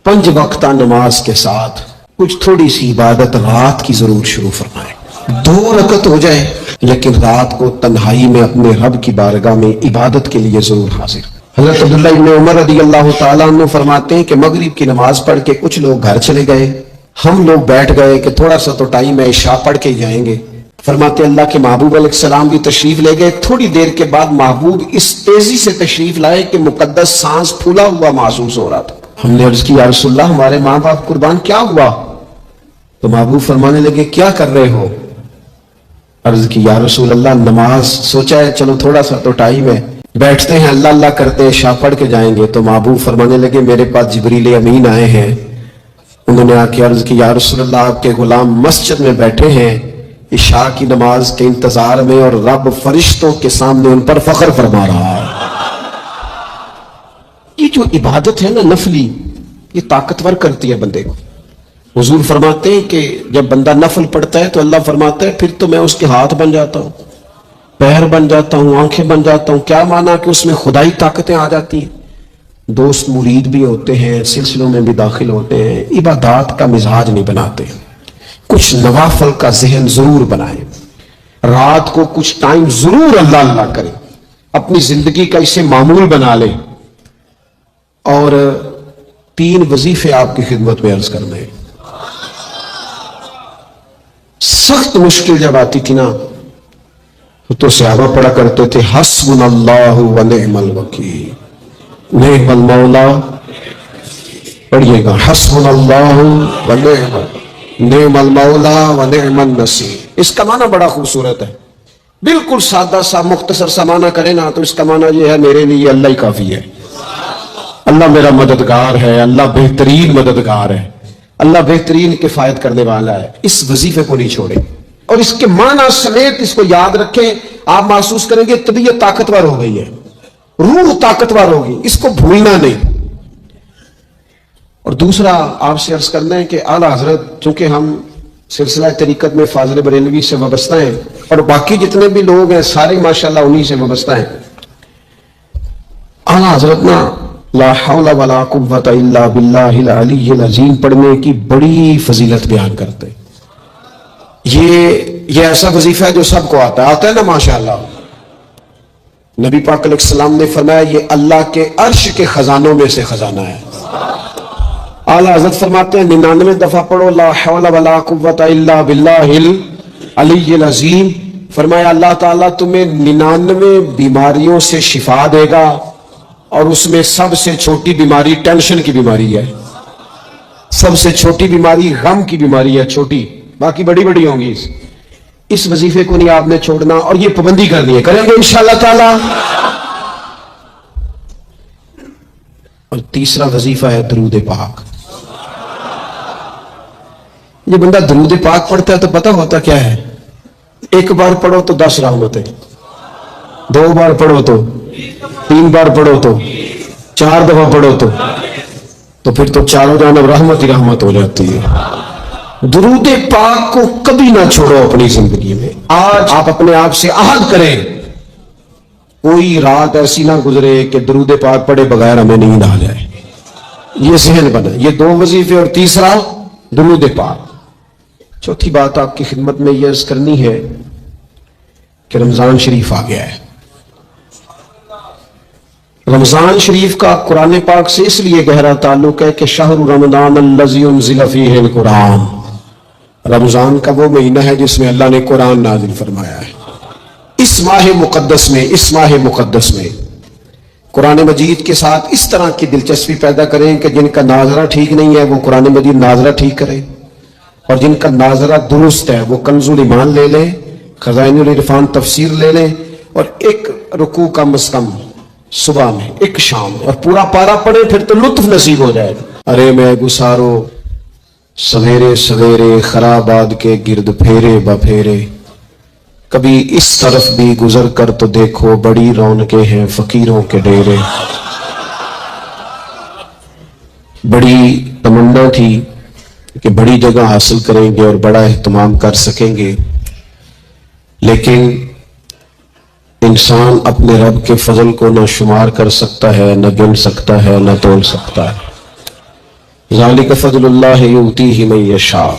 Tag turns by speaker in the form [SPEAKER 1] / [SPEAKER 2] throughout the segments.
[SPEAKER 1] 5 वक्ता नमाज के साथ कुछ थोड़ी सी इबादत रात की जरूर शुरू फरमाए। 2 रकत हो जाए, लेकिन रात को तन्हाई में अपने रब की बारगाह में इबादत के लिए जरूर हाजिर। हज़रत अब्दुल्ला इब्न उमर रज़ी अल्लाह तआला अन्हु फरमाते हैं कि मगरिब की नमाज पढ़ के कुछ लोग घर चले गए, हम लोग बैठ गए कि थोड़ा सा तो टाइम है, इशा पढ़ के जाएंगे। फरमाते अल्लाह के महबूब अलैहिस्सलाम भी तशरीफ ले गए। थोड़ी देर के बाद महबूब इस तेजी से तशरीफ लाए कि मुकद्दस सांस फूला हुआ महसूस हो रहा था। हमने अर्ज की, या रसूलल्लाह हमारे माँ बाप कुर्बान, क्या हुआ? तो महबूब फरमाने लगे, क्या कर रहे हो? अर्ज की, या रसूलल्लाह नमाज, सोचा है चलो थोड़ा सा तो टाइम है, बैठते हैं, अल्लाह अल्लाह करते हैं, शाह पढ़ के जाएंगे। तो महबूब फरमाने लगे, मेरे पास जिब्रील अमीन आए हैं, उन्होंने आके अर्ज की, या रसूलल्लाह आपके गुलाम मस्जिद में बैठे हैं इशा की नमाज के इंतजार में, और रब फरिश्तों के सामने उन पर फख्र फरमा रहा है। ये जो इबादत है ना नफली, ये ताकतवर करती है बंदे को। हुजूर फरमाते हैं कि जब बंदा नफल पढ़ता है तो अल्लाह फरमाता है फिर तो मैं उसके हाथ बन जाता हूं, पैर बन जाता हूं, आंखें बन जाता हूं। क्या माना कि उसमें खुदाई ताकतें आ जाती हैं। दोस्त मुरीद भी होते हैं, सिलसिलों में भी दाखिल होते हैं, इबादत का मिजाज नहीं बनाते। कुछ नवाफल का जहन जरूर बनाए, रात को कुछ टाइम जरूर अल्लाह अल्लाह करें, अपनी जिंदगी का इसे मामूल बना ले। और 3 वजीफे आपकी खिदमत में अर्ज करने हैं। सख्त मुश्किल जब आती थी ना तो सहाबा पढ़ा करते थे, हस्बुनल्लाहु व निअमल वकील, निअमल मौला। पढ़िएगा, हस्बुनल्लाहु व निअमल मौला व निअमन नसीर। इसका माना बड़ा खूबसूरत है, बिल्कुल सादा सा मुख्तसर सा माना करे ना तो इसका माना यह है, मेरे लिए अल्लाह ही काफी है, अल्लाह मेरा मददगार है, अल्लाह बेहतरीन मददगार है, अल्लाह बेहतरीन किफायत करने वाला है। इस वजीफे को नहीं छोड़े और इसके माना समेत इसको याद रखें। आप महसूस करेंगे तबीयत ताकतवर हो गई है, रूह ताकतवर होगी, इसको भूलना नहीं। और दूसरा आपसे अर्ज करना है कि आला हजरत, चूंकि हम सिलसिला तरीकत में फाजिल बरेलवी से वाबस्ता हैं और बाकी जितने भी लोग हैं सारे माशाल्लाह उन्हीं से वाबस्ता हैं। आला हजरत ना ला हौला वला कुव्वता इल्ला बिल्लाहिल अलीय्यिल अज़ीम पढ़ने की बड़ी फजीलत बयान करते हैं। ये ऐसा वजीफा है जो सबको आता है ना माशाअल्लाह। नबी पाक अलैहिस्सलाम ने फरमाया, ये अल्लाह के अर्श के खजानों में से खजाना है। आला हज़रत फरमाते हैं 99 दफा पढ़ो ला हौला वला कुव्वता इल्ला बिल्लाहिल अलीय्यिल अज़ीम। फरमाया अल्लाह ताला तुम्हें 99 बीमारियों से शिफा देगा और उसमें सबसे छोटी बीमारी टेंशन की बीमारी है, सबसे छोटी बीमारी गम की बीमारी है, छोटी, बाकी बड़ी बड़ी होंगी। इस वजीफे को नहीं आपने छोड़ना और ये पाबंदी करनी है, करेंगे इंशाअल्लाह ताला। और तीसरा वजीफा है दरूद पाक। ये बंदा दरूद पाक पढ़ता है तो पता होता क्या है, 1 बार पढ़ो तो 10 रहमतें, 2 बार पढ़ो तो 3 बार पढ़ो तो 4 दफा पढ़ो तो फिर तो चारों जानब रहमत ही रहमत हो जाती है। दुरूद पाक को कभी ना छोड़ो अपनी जिंदगी में। आज आप अपने आप से आहद करें, कोई रात ऐसी ना गुजरे कि दुरूद पाक पढ़े बगैर हमें नींद आ जाए। ये जहन बना, ये 2 वजीफे और तीसरा दुरूद पाक। चौथी बात आपकी खिदमत में यह अर्ज करनी है कि रमजान शरीफ आ गया है। रमजान शरीफ का कुरान पाक से इसलिए गहरा ताल्लुक है कि शहरु रमजान अल्लज़ी उन्ज़िला फ़ीहिल कुरान, रमजान का वो महीना है जिसमें अल्लाह ने कुरान नाजिल फरमाया है। इस माह मुक़द्दस में कुरान मजीद के साथ इस तरह की दिलचस्पी पैदा करें कि जिनका नाजरा ठीक नहीं है वो कुरान मजीद नाजरा ठीक करें, और जिनका नाजरा दुरुस्त है वो कंजुल ईमान ले लें, खज़ाइनुल इरफान तफसीर ले लें, और एक रुकू कम से कम सुबह में, एक शाम, और पूरा पारा पढ़े, फिर तो लुत्फ नसीब हो जाएगा। अरे मैं गुसारो सवेरे सवेरे खराबाद के गिर्द फेरे बफेरे, कभी इस तरफ भी गुजर कर तो देखो बड़ी रौनकें हैं फकीरों के डेरे। बड़ी तमन्ना थी कि बड़ी जगह हासिल करेंगे और बड़ा एहतमाम कर सकेंगे, लेकिन इंसान अपने रब के फजल को न शुमार कर सकता है, न गिन सकता है, न तोल सकता है। ذالک فضل اللہ یؤتیہ من یشاء۔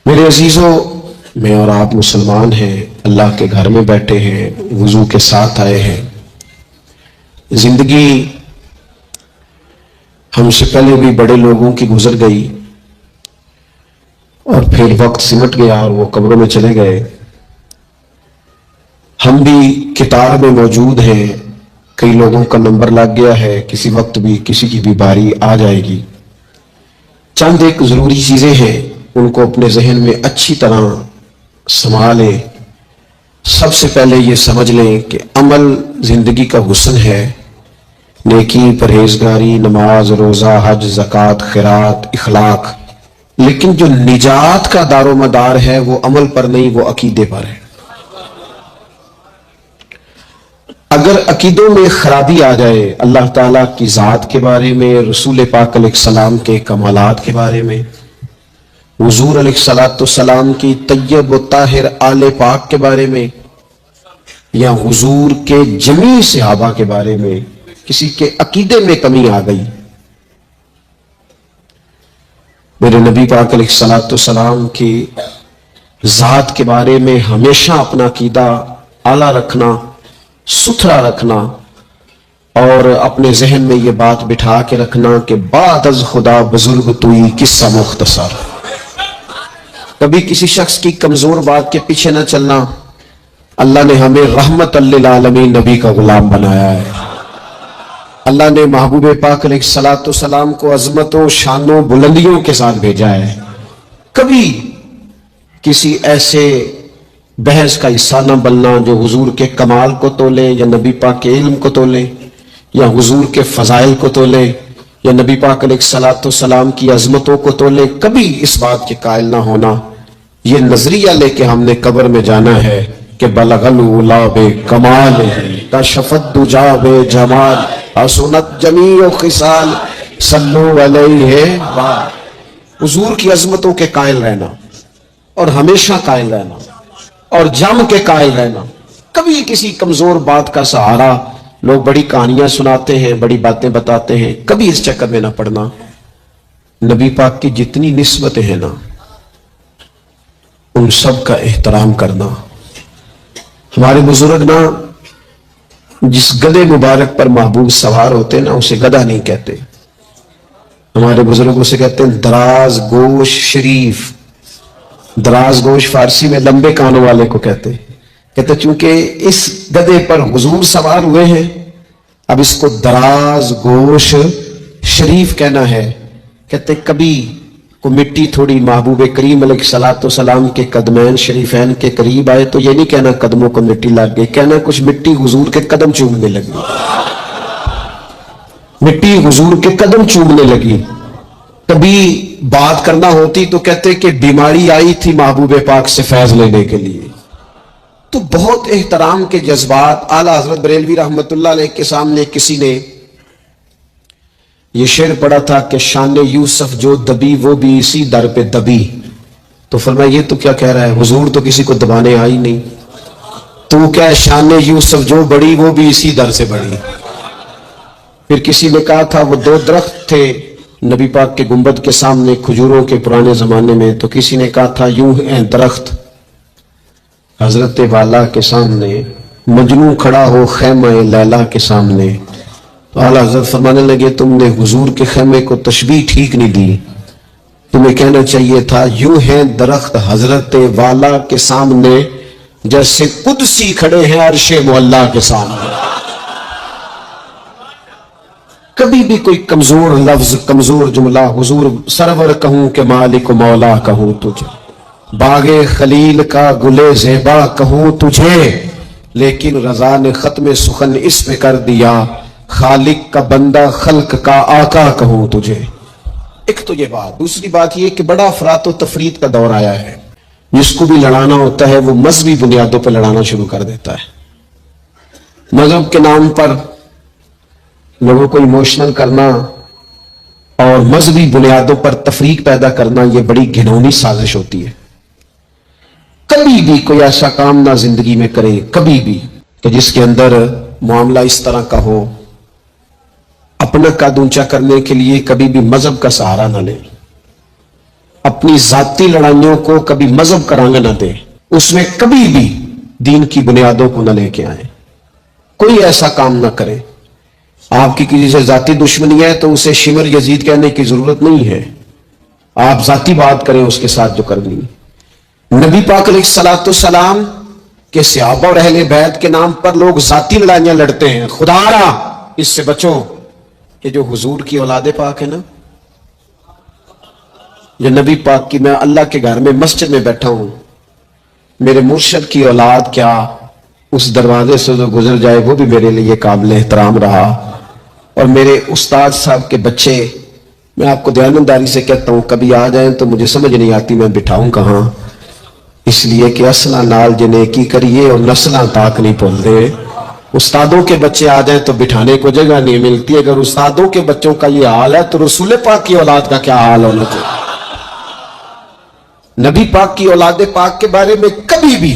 [SPEAKER 1] میرے عزیزوں، میں اور آپ مسلمان ہیں، اللہ کے گھر میں بیٹھے ہیں، وضو کے ساتھ آئے ہیں۔ زندگی ہم سے پہلے بھی بڑے لوگوں کی گزر گئی اور پھر وقت سمٹ گیا اور وہ قبروں میں چلے گئے۔ ہم بھی کتار میں موجود ہیں، کئی لوگوں کا نمبر لگ گیا ہے، کسی وقت بھی کسی کی بھی باری آ جائے گی۔ چند ایک ضروری چیزیں ہیں، ان کو اپنے ذہن میں اچھی طرح سنبھالیں۔ سب سے پہلے یہ سمجھ لیں کہ عمل زندگی کا حسن ہے، نیکی، پرہیزگاری، نماز، روزہ، حج، زکوٰۃ، خیرات، اخلاق، لیکن جو نجات کا دار و مدار ہے وہ عمل پر نہیں، وہ عقیدے پر ہے۔ اگر عقیدوں میں خرابی آ جائے، اللہ تعالیٰ کی ذات کے بارے میں، رسول پاک علیہ السلام کے کمالات کے بارے میں، حضور علیہ السلام کی طیب و طاہر آل پاک کے بارے میں، یا حضور کے جمیع صحابہ کے بارے میں کسی کے عقیدے میں کمی آ گئی، میرے نبی پاک علیہ السلام کی ذات کے بارے میں ہمیشہ اپنا عقیدہ اعلیٰ رکھنا، ستھرا رکھنا، اور اپنے ذہن میں یہ بات بٹھا کے رکھنا کہ بعد از خدا بزرگ توئی قصہ مختصر۔ کبھی کسی شخص کی کمزور بات کے پیچھے نہ چلنا۔ اللہ نے ہمیں رحمت للعالمین نبی کا غلام بنایا ہے۔ اللہ نے محبوب پاک علیہ السلام کو عظمتوں، شانوں، بلندیوں کے ساتھ بھیجا ہے۔ کبھی کسی ایسے بحث کا حصہ نہ بننا جو حضور کے کمال کو تولے، یا نبی پاک کے علم کو تولے، یا حضور کے فضائل کو تولے، یا نبی پاک علیہ السلام کی عظمتوں کو تولے۔ کبھی اس بات کے قائل نہ ہونا، یہ نظریہ لے کے ہم نے قبر میں جانا ہے کہ بلغ العلا بکمال، کشفت دجا بجمال، حسنت جمیع خصال، صلو علیہ وآلہ۔ حضور کی عظمتوں کے قائل رہنا، اور ہمیشہ قائل رہنا، اور جم کے قائل رہنا۔ کبھی کسی کمزور بات کا سہارا، لوگ بڑی کہانیاں سناتے ہیں، بڑی باتیں بتاتے ہیں، کبھی اس چکر میں نہ پڑنا۔ نبی پاک کی جتنی نسبتیں ہیں نا، ان سب کا احترام کرنا۔ ہمارے بزرگ نا جس گدھے مبارک پر محبوب سوار ہوتے نا، اسے گدھا نہیں کہتے، ہمارے بزرگ اسے کہتے ہیں دراز گوش شریف۔ دراز گوش فارسی میں لمبے کانوں والے کو کہتے چونکہ اس گدھے پر حضور سوار ہوئے ہیں، اب اس کو دراز گوش شریف کہنا ہے۔ کہتے کبھی کو مٹی تھوڑی محبوب کریم علیہ السلام کے قدمین شریفین کے قریب آئے تو یہ نہیں کہنا قدموں کو مٹی لگ گئی، کہنا کچھ مٹی حضور کے قدم چومنے لگی، مٹی حضور کے قدم چومنے لگی۔ کبھی بات کرنا ہوتی تو کہتے کہ بیماری آئی تھی محبوب پاک سے فیض لینے کے لیے۔ تو بہت احترام کے جذبات۔ اعلیٰ حضرت بریلوی رحمت اللہ علیہ کے سامنے کسی نے یہ شعر پڑھا تھا کہ شان یوسف جو دبی وہ بھی اسی در پہ دبی، تو فرمایا یہ تو کیا کہہ رہا ہے، حضور تو کسی کو دبانے آئی نہیں، تو کیا شان یوسف جو بڑی وہ بھی اسی در سے بڑی۔ پھر کسی نے کہا تھا وہ دو درخت تھے نبی پاک کے گنبد کے سامنے کھجوروں کے پرانے زمانے میں، تو کسی نے کہا تھا یوں ہے درخت حضرت والا کے سامنے، مجنوں کھڑا ہو خیمہ لیلا کے سامنے۔ تو اعلیٰ حضرت فرمانے لگے تم نے حضور کے خیمے کو تشبیہ ٹھیک نہیں دی، تمہیں کہنا چاہیے تھا یوں ہے درخت حضرت والا کے سامنے جیسے قدسی کھڑے ہیں عرش معلا کے سامنے۔ کبھی بھی کوئی کمزور لفظ، کمزور جملہ، حضور سرور کہوں کہ مالک و مولا کہوں تجھے، باغ خلیل کا گلے زیبا کہوں تجھے، لیکن رضا نے ختم سخن اس پہ کر دیا، خالق کا بندہ خلق کا آقا کہوں تجھے۔ ایک تو یہ بات۔ دوسری بات یہ کہ بڑا افراط و تفریط کا دور آیا ہے، جس کو بھی لڑانا ہوتا ہے وہ مذہبی بنیادوں پر لڑانا شروع کر دیتا ہے۔ مذہب کے نام پر لوگوں کو ایموشنل کرنا اور مذہبی بنیادوں پر تفریق پیدا کرنا، یہ بڑی گھنونی سازش ہوتی ہے۔ کبھی بھی کوئی ایسا کام نہ زندگی میں کرے، کبھی بھی، کہ جس کے اندر معاملہ اس طرح کا ہو अपना कद ऊंचा करने के लिए कभी भी मजहब का सहारा ना लें, अपनी जाती लड़ाइयों को कभी मजहब का रंग ना दें, उसमें कभी भी दीन की बुनियादों को न लेके आए। कोई ऐसा काम ना करें। आपकी किसी से जाती दुश्मनी है तो उसे शिमर यजीद कहने की जरूरत नहीं है, आप जाती बात करें उसके साथ जो करनी। नबी पाक अलैहिस्सलाम के सहाबा और अहले बैत के नाम पर लोग जाती लड़ाइयां लड़ते हैं, खुदारा इससे बचो। ये जो हुजूर की औलादे पाक है ना, जो नबी पाक की, मैं अल्लाह के घर में मस्जिद में बैठा हूं, मेरे मुर्शद की औलाद क्या उस दरवाजे से जो गुजर जाए वो भी मेरे लिए काबिल एहतराम रहा। और मेरे उस्ताद साहब के बच्चे, मैं आपको दयानंदारी से कहता हूं, कभी आ जाए तो मुझे समझ नहीं आती मैं बिठाऊं कहां, इसलिए कि असला नाल जिन्हें की करिए और नस्ला ताक नहीं भूलते। उस्तादों के बच्चे आ जाए तो बिठाने को जगह नहीं मिलती। अगर उस्तादों के बच्चों का ये हाल है तो रसूल पाक की औलाद का क्या हाल होना चाहिए। नबी पाक की औलाद पाक के बारे में कभी भी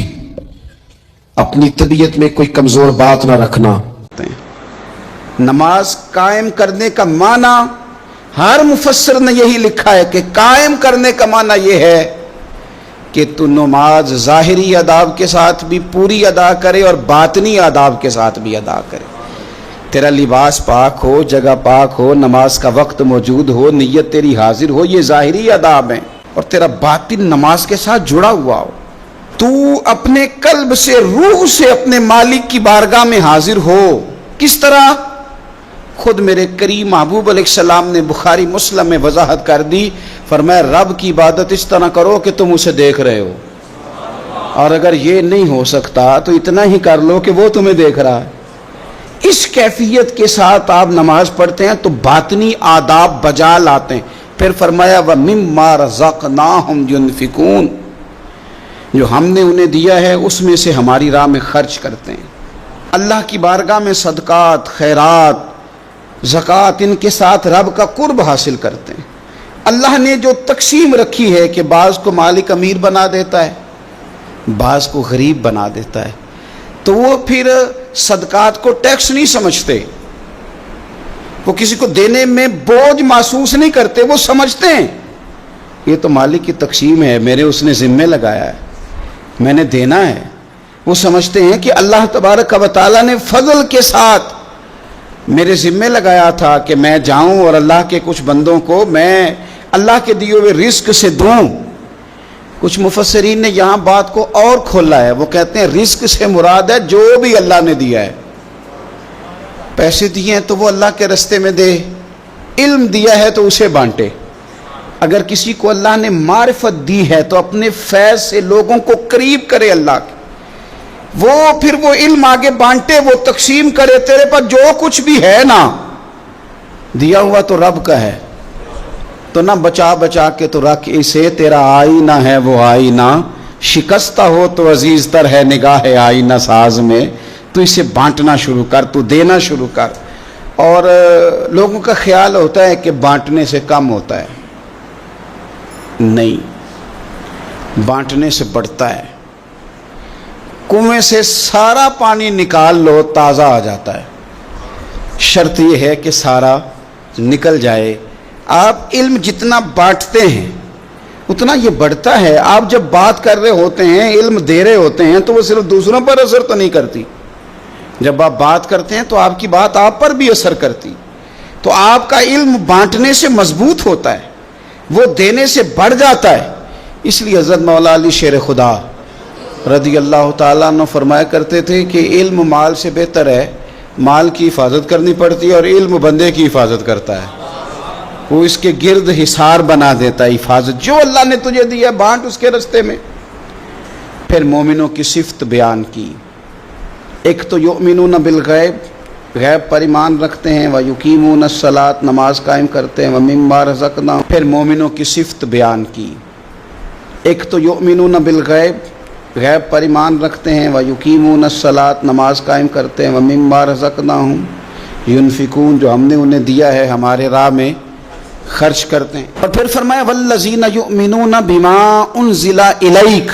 [SPEAKER 1] अपनी तबीयत में कोई कमजोर बात ना रखना।
[SPEAKER 2] नमाज कायम करने का माना, हर मुफस्सिर ने यही लिखा है कि कायम करने का माना यह है कि तू नमाज ज़ाहिरी आदाब के साथ भी पूरी अदा करे और बातनी आदाब के साथ भी अदा करे। तेरा लिबास पाक हो, जगह पाक हो, नमाज का वक्त मौजूद हो, नियत तेरी हाजिर हो, ये ज़ाहिरी आदाब हैं, और तेरा बातिन नमाज के साथ जुड़ा हुआ हो। तू अपने कल्ब से, रूह से अपने मालिक की बारगाह में हाजिर हो। किस तरह? खुद मेरे करीम महबूब अलैहिस्सलाम ने बुखारी मुस्लिम में वजाहत कर दी, फरमाया रब की इबादत इस तरह करो कि तुम उसे देख रहे हो, और अगर ये नहीं हो सकता तो इतना ही कर लो कि वो तुम्हें देख रहा है। इस कैफियत के साथ आप नमाज पढ़ते हैं तो बातनी आदाब बजा लाते हैं। फिर फरमाया व मिम्मा रज़क़नाहुम युनफिकून, जो हमने उन्हें दिया है उसमें से हमारी राह में खर्च करते हैं। अल्लाह की बारगाह में सदकात, खैरात, ज़कात, इनके साथ रब का कुर्ब हासिल करते हैं। अल्लाह ने जो तकसीम रखी है कि बाज़ को मालिक अमीर बना देता है, बाज़ को गरीब बना देता है, तो वो फिर सदकात को टैक्स नहीं समझते, वो किसी को देने में बोझ महसूस नहीं करते, वो समझते हैं ये तो मालिक की तकसीम है, मेरे उसने जिम्मे लगाया है, मैंने देना है। वो समझते हैं कि अल्लाह तबारक व तआला ने फजल के साथ मेरे जिम्मे लगाया था कि मैं जाऊं और अल्लाह के कुछ बंदों को मैं अल्लाह के दिए हुए रिस्क से दूं। कुछ मुफस्सिरीन ने यहाँ बात को और खोला है, वो कहते हैं रिस्क से मुराद है जो भी अल्लाह ने दिया है। पैसे दिए हैं तो वो अल्लाह के रास्ते में दे, इल्म दिया है तो उसे बांटे। अगर किसी को अल्लाह ने मारिफत दी है तो अपने फैज़ से लोगों को करीब करे अल्लाह के, वो फिर वो इल्म आगे बांटे, वो तकसीम करे। तेरे पास जो कुछ भी है ना, दिया हुआ तो रब का है, तो ना बचा बचा के तो रख इसे, तेरा आईना है वो आईना, शिकस्ता हो तो अजीज तर है निगाह आईना साज में। तू इसे बांटना शुरू कर, तू देना शुरू कर। और लोगों का ख्याल होता है कि बांटने से कम होता है, नहीं, बांटने से बढ़ता है। कुएं से सारा पानी निकाल लो, ताज़ा आ जाता है, शर्त यह है कि सारा निकल जाए। आप इल्म जितना बांटते हैं उतना ये बढ़ता है। आप जब बात कर रहे होते हैं, इल्म दे रहे होते हैं, तो वो सिर्फ दूसरों पर असर तो नहीं करती। जब आप बात करते हैं तो आपकी बात आप पर भी असर करती। तो आपका इल्म बांटने से मजबूत होता है, वो देने से बढ़ जाता है। इसलिए हज़रत मौला अली शेर खुदा रज़ी अल्लाह ताला अन्हु फरमाया करते थे कि इल्म माल से बेहतर है, माल की हिफाजत करनी पड़ती है और इल्म बंदे की हिफाजत करता है, वो इसके गिर्द हिसार बना देता है। हिफाजत जो अल्लाह ने तुझे दिया बांट उसके रास्ते में। फिर मोमिनों की सिफ़त बयान की। एक तो युमिनून बिल गैब, गैब पर ईमान रखते हैं, व युकीमून अस्सलात, नमाज कायम करते हैं, व मिम्मा रज़क़नाहुम। फिर मोमिनों की सिफ़त बयान की। एक तो युमिनून बिल गैब, गैब पर ईमान रखते हैं, व युकीमून अस्सलात, नमाज कायम करते हैं, व मिम्मा रज़क़नाहुम युनफिकून, जो हमने उन्हें दिया है हमारे राह में खर्च करते हैं। और फिर फरमाया वल्लज़ीना युमिनूना बिमा उनज़िला इलैक,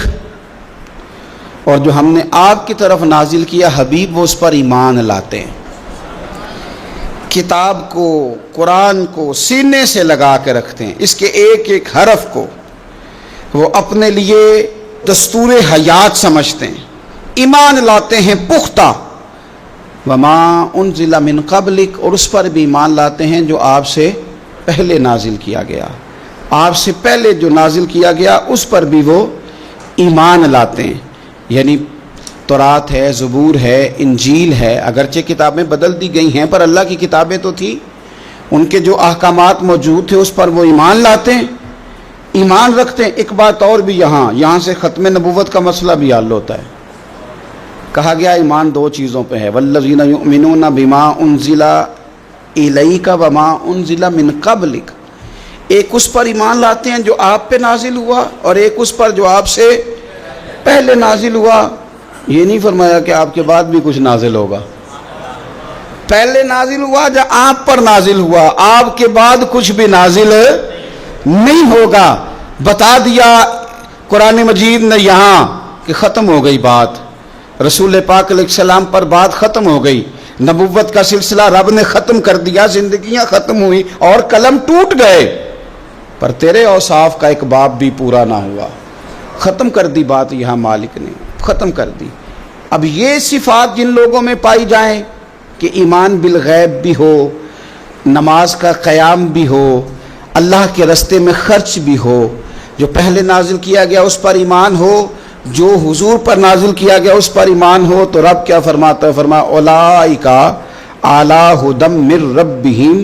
[SPEAKER 2] और जो हमने आपकी तरफ नाजिल किया हबीब, वो उस पर ईमान लाते हैं। کتاب کو، قرآن کو سینے سے لگا کے رکھتے ہیں، اس کے ایک ایک حرف کو وہ اپنے لیے دستور حیات سمجھتے ہیں، ایمان لاتے ہیں پختہ، وما انزل من قبلک، اور اس پر بھی ایمان لاتے ہیں جو آپ سے پہلے نازل کیا گیا، آپ سے پہلے جو نازل کیا گیا اس پر بھی وہ ایمان لاتے ہیں، یعنی تورات ہے، زبور ہے، انجیل ہے، اگرچہ کتابیں بدل دی گئی ہیں پر اللہ کی کتابیں تو تھی، ان کے جو احکامات موجود تھے اس پر وہ ایمان لاتے ہیں، ایمان رکھتے ہیں۔ ایک بات اور بھی یہاں سے ختم نبوت کا مسئلہ بھی حل ہوتا ہے۔ کہا گیا ایمان دو چیزوں پہ ہے، والذین یؤمنون بما انزل الیک وما انزل من قبلک، ایک اس پر ایمان لاتے ہیں جو آپ پہ نازل ہوا، اور ایک اس پر جو آپ سے پہلے نازل ہوا۔ یہ نہیں فرمایا کہ آپ کے بعد بھی کچھ نازل ہوگا، پہلے نازل ہوا جو آپ پر نازل ہوا، آپ کے بعد کچھ بھی نازل نہیں ہوگا۔ بتا دیا قرآن مجید نے یہاں کہ ختم ہو گئی بات، رسول پاک علیہ السلام پر بات ختم ہو گئی، نبوت کا سلسلہ رب نے ختم کر دیا، زندگیاں ختم ہوئی اور قلم ٹوٹ گئے، پر تیرے اوصاف کا ایک باب بھی پورا نہ ہوا، ختم کر دی بات، یہاں مالک نے ختم کر دی۔ اب یہ صفات جن لوگوں میں پائی جائیں کہ ایمان بالغیب بھی ہو، نماز کا قیام بھی ہو، اللہ کے رستے میں خرچ بھی ہو، جو پہلے نازل کیا گیا اس پر ایمان ہو، جو حضور پر نازل کیا گیا اس پر ایمان ہو، تو رب کیا فرماتا ہے؟ فرمایا اولئک علی ھدی من ربہم،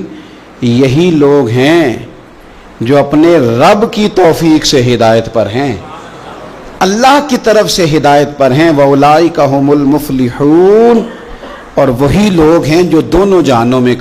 [SPEAKER 2] یہی لوگ ہیں جو اپنے رب کی توفیق سے ہدایت پر ہیں، اللہ کی طرف سے ہدایت پر ہیں، وَأُولَئِكَ هُمُ الْمُفْلِحُونَ، اور وہی لوگ ہیں جو دونوں جہانوں میں